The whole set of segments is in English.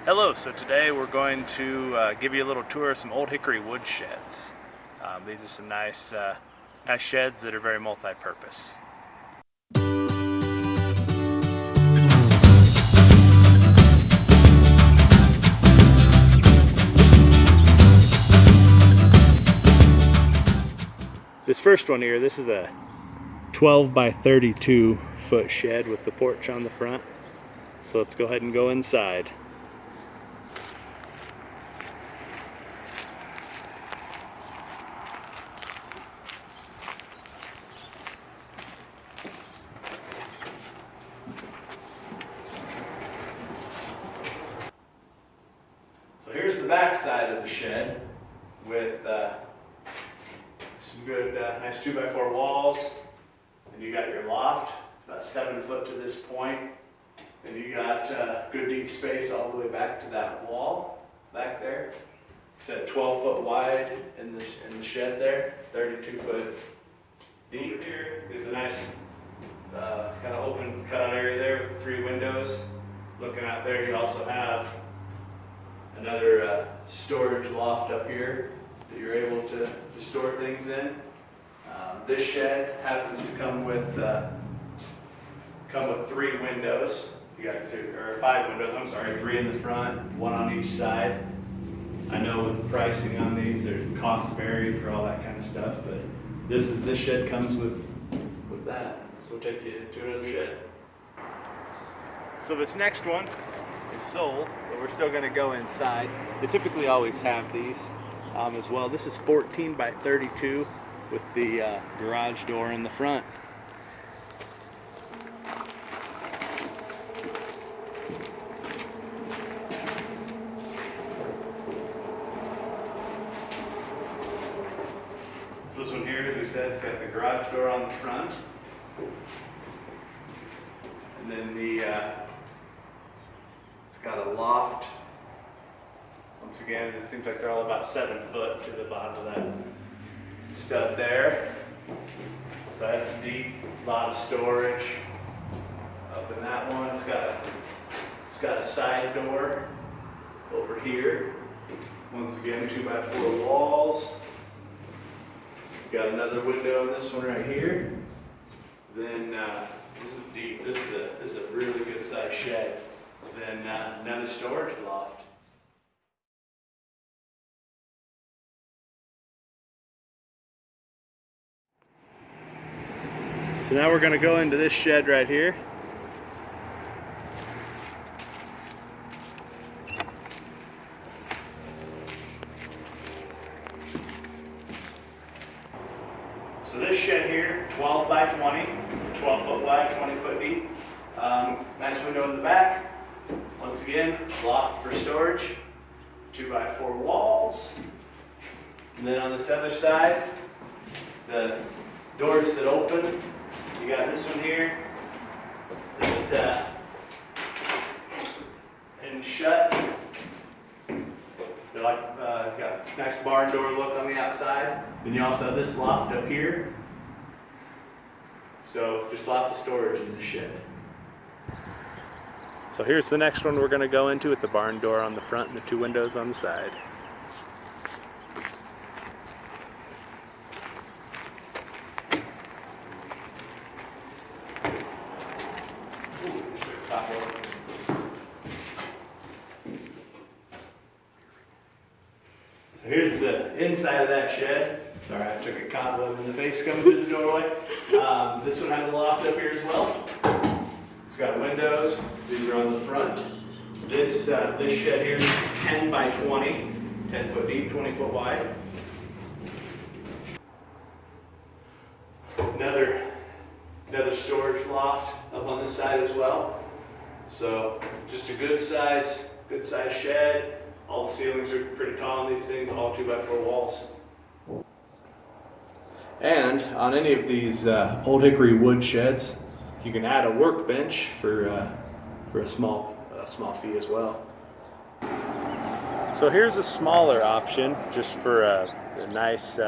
Hello, so today we're going to give you a little tour of some old hickory wood sheds. These are some nice sheds that are very multi-purpose. This first one here, this is a 12 by 32 foot shed with the porch on the front. So let's go ahead and go inside. So here's the back side of the shed with some good nice 2x4 walls. And you got your loft. It's about 7 foot to this point. And you got good deep space all the way back to that wall back there. It's at 12 foot wide in the shed there, 32 foot deep. Here is a nice kind of open cutout area there with 3 windows. Looking out there, you also have another storage loft up here that you're able to store things in. This shed happens to come with 3 windows. You got 5 windows, I'm sorry, 3 in the front, 1 on each side. I know with the pricing on these, their costs vary for all that kind of stuff, but this shed comes with that. So we'll take you to another shed. So this next one is sold, but we're still going to go inside. They typically always have these as well. This is 14 by 32 with the garage door in the front. So this one here, as we said, it's got the garage door on the front. And then it's got a loft. Once again, it seems like they're all about 7 foot to the bottom of that stud there. So that's deep, a lot of storage up in that one. It's got a side door over here. Once again, 2x4 walls. Got another window in this one right here. Then this is deep. This is a really good sized shed. Then another storage loft. So now we're going to go into this shed right here. So this shed here, 12 by 20, so 12 foot wide, 20 foot deep. Nice window in the back. Once again, loft for storage, 2x4 walls. And then on this other side, the doors that open. You got this one here that and shut. They're like got a nice barn door look on the outside. Then you also have this loft up here. So just lots of storage in this shed. So here's the next one we're going to go into with the barn door on the front and the 2 windows on the side. So here's the inside of that shed. Sorry, I took a cobweb in the face coming through the doorway. This one has a loft up here as well. It's got windows. These are on the front. This shed here is 10 by 20, 10 foot deep, 20 foot wide. Another storage loft up on this side as well. So just a good size shed. All the ceilings are pretty tall on these things, all 2x4 walls. And on any of these old hickory wood sheds, you can add a workbench for a small fee as well. So here's a smaller option, just for a nice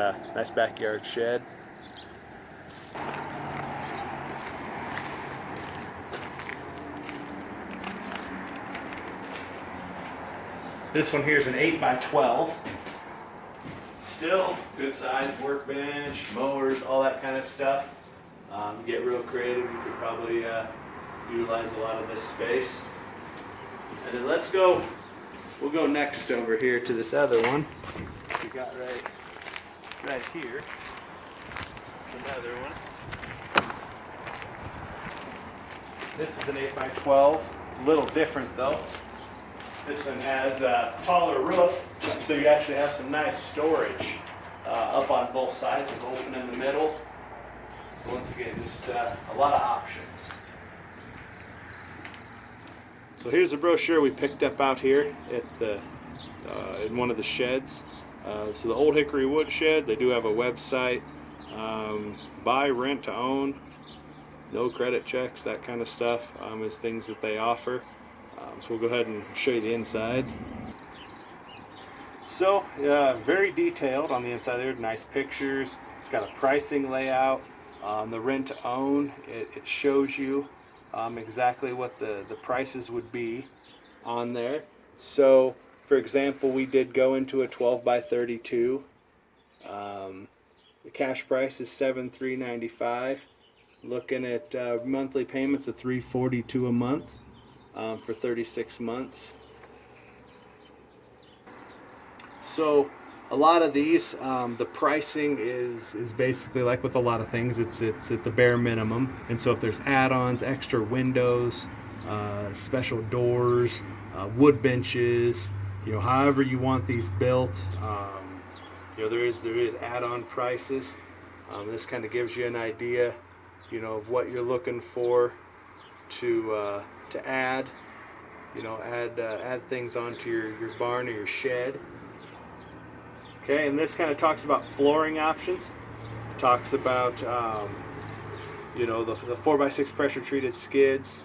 backyard shed. This one here is an 8x12. Still good size workbench, mowers, all that kind of stuff. Get real creative, you could probably utilize a lot of this space. And then we'll go next over here to this other one we got right here. It's another one. This is an 8x12, a little different though. This one has a taller roof, so you actually have some nice storage up on both sides with open in the middle. So once again, just a lot of options. So here's the brochure we picked up out here at the in one of the sheds. So the Old Hickory Wood Shed, they do have a website. Buy, rent to own, no credit checks, that kind of stuff is things that they offer. So we'll go ahead and show you the inside. So very detailed on the inside there, nice pictures. It's got a pricing layout. On the rent to own, it shows you exactly what the prices would be on there. So for example, we did go into a 12x32. The cash price is $7,395. Looking at monthly payments of $342 a month for 36 months. So a lot of these, the pricing is basically like with a lot of things, it's at the bare minimum. And so if there's add-ons, extra windows, special doors, wood benches, however you want these built, there is add-on prices. This kind of gives you an idea, of what you're looking for to add, add things onto your barn or your shed. Okay, and this kind of talks about flooring options. It talks about the 4x6 pressure treated skids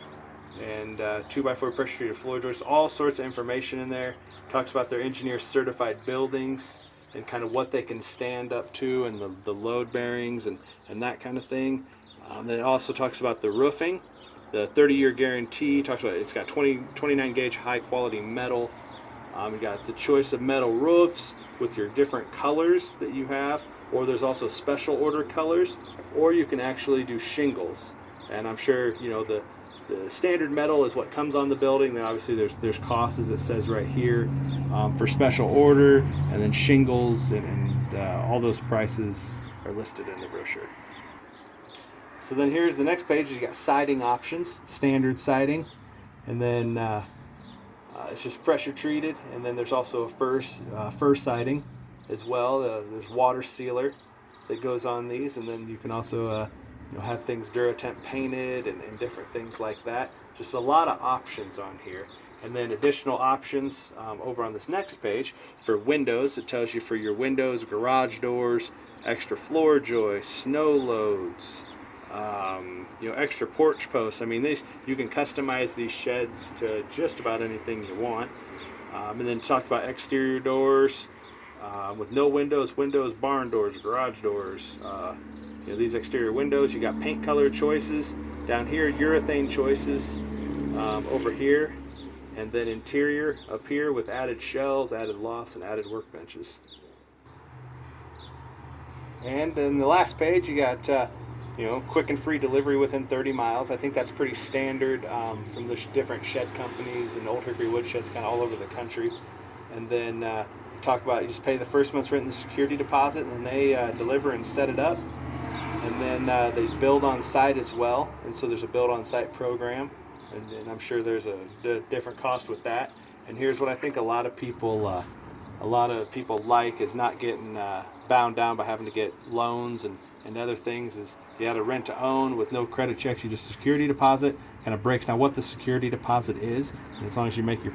and 2x4 pressure treated floor joists. All sorts of information in there. It talks about their engineer certified buildings and kind of what they can stand up to and the load bearings and that kind of thing. Then it also talks about the roofing, the 30-year guarantee. Talks about it's got 29 gauge high quality metal. You got the choice of metal roofs with your different colors that you have, or there's also special order colors, or you can actually do shingles. And I'm sure the standard metal is what comes on the building. Then obviously there's costs, as it says right here, for special order, and then shingles and all those prices are listed in the brochure. So then here's the next page. You got siding options, standard siding, and then it's just pressure treated, and then there's also a fir siding as well. There's water sealer that goes on these, and then you can also have things Duratemp painted and different things like that. Just a lot of options on here. And then additional options over on this next page for windows. It tells you for your windows, garage doors, extra floor joists, snow loads, extra porch posts. I mean, you can customize these sheds to just about anything you want. And then talk about exterior doors with no windows, barn doors, garage doors. These exterior windows, you got paint color choices. Down here, urethane choices over here. And then interior up here with added shelves, added lofts, and added workbenches. And in the last page, you got quick and free delivery within 30 miles. I think that's pretty standard from the different shed companies and Old Hickory Wood Sheds kind of all over the country. And then talk about you just pay the first month's rent and the security deposit, and then they deliver and set it up. And then they build on site as well. And so there's a build on site program. And I'm sure there's a different cost with that. And here's what I think a lot of people like is not getting bound down by having to get loans and other things. Is you had a rent to own with no credit checks. You just security deposit. Kind of breaks down what the security deposit is. And as long as you make your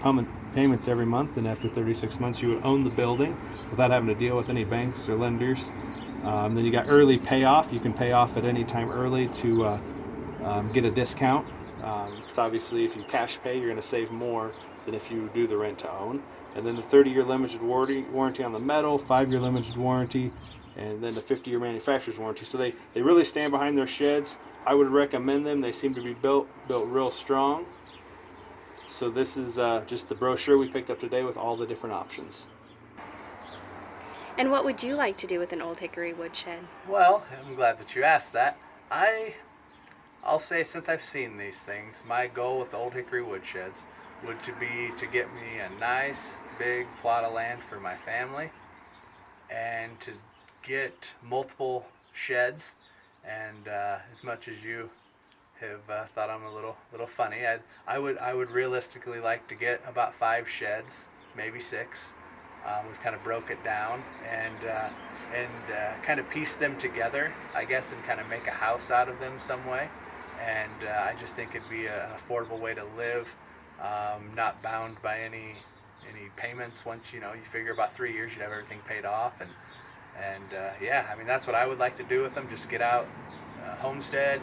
payments every month, and after 36 months you would own the building without having to deal with any banks or lenders. Then you got early payoff. You can pay off at any time early to get a discount. Because obviously if you cash pay, you're going to save more than if you do the rent to own. And then the 30-year limited warranty on the metal, 5-year limited warranty, and then the 50-year manufacturer's warranty. So they really stand behind their sheds. I would recommend them. They seem to be built real strong. So this is just the brochure we picked up today with all the different options. And what would you like to do with an old hickory woodshed? Well, I'm glad that you asked that. I'll say, since I've seen these things, my goal with the old hickory woodsheds would be to get me a nice big plot of land for my family, and to get multiple sheds. And as much as you have thought I'm a little funny, I would realistically like to get about 5 sheds, maybe 6. We've kind of broke it down and kind of piece them together, I guess, and kind of make a house out of them some way. And I just think it'd be an affordable way to live, not bound by any payments. Once you figure about 3 years, you'd have everything paid off. And yeah, I mean, that's what I would like to do with them. Just get out, homestead,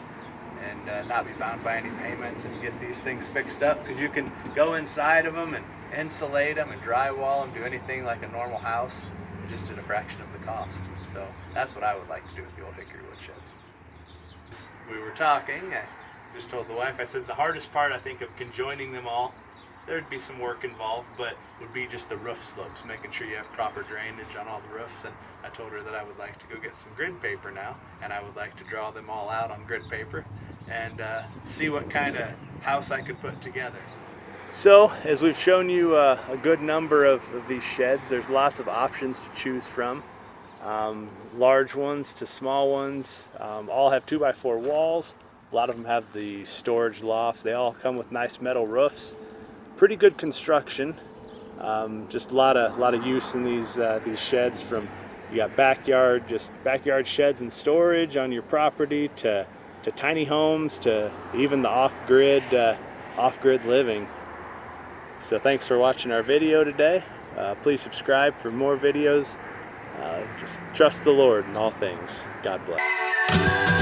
and not be bound by any payments, and get these things fixed up, because you can go inside of them and insulate them and drywall them, do anything like a normal house, just at a fraction of the cost. So that's what I would like to do with the old hickory woodsheds. We were talking, I just told the wife, I said the hardest part, I think, of conjoining them all, there'd be some work involved, but would be just the roof slopes, making sure you have proper drainage on all the roofs. And I told her that I would like to go get some grid paper now, and I would like to draw them all out on grid paper and see what kind of house I could put together. So, as we've shown you a good number of these sheds, there's lots of options to choose from. Large ones to small ones, all have 2x4 walls. A lot of them have the storage lofts. They all come with nice metal roofs. Pretty good construction. Just a lot of use in these sheds. From you got backyard sheds and storage on your property, to tiny homes, to even the off-grid living. So thanks for watching our video today. Please subscribe for more videos. Just trust the Lord in all things. God bless.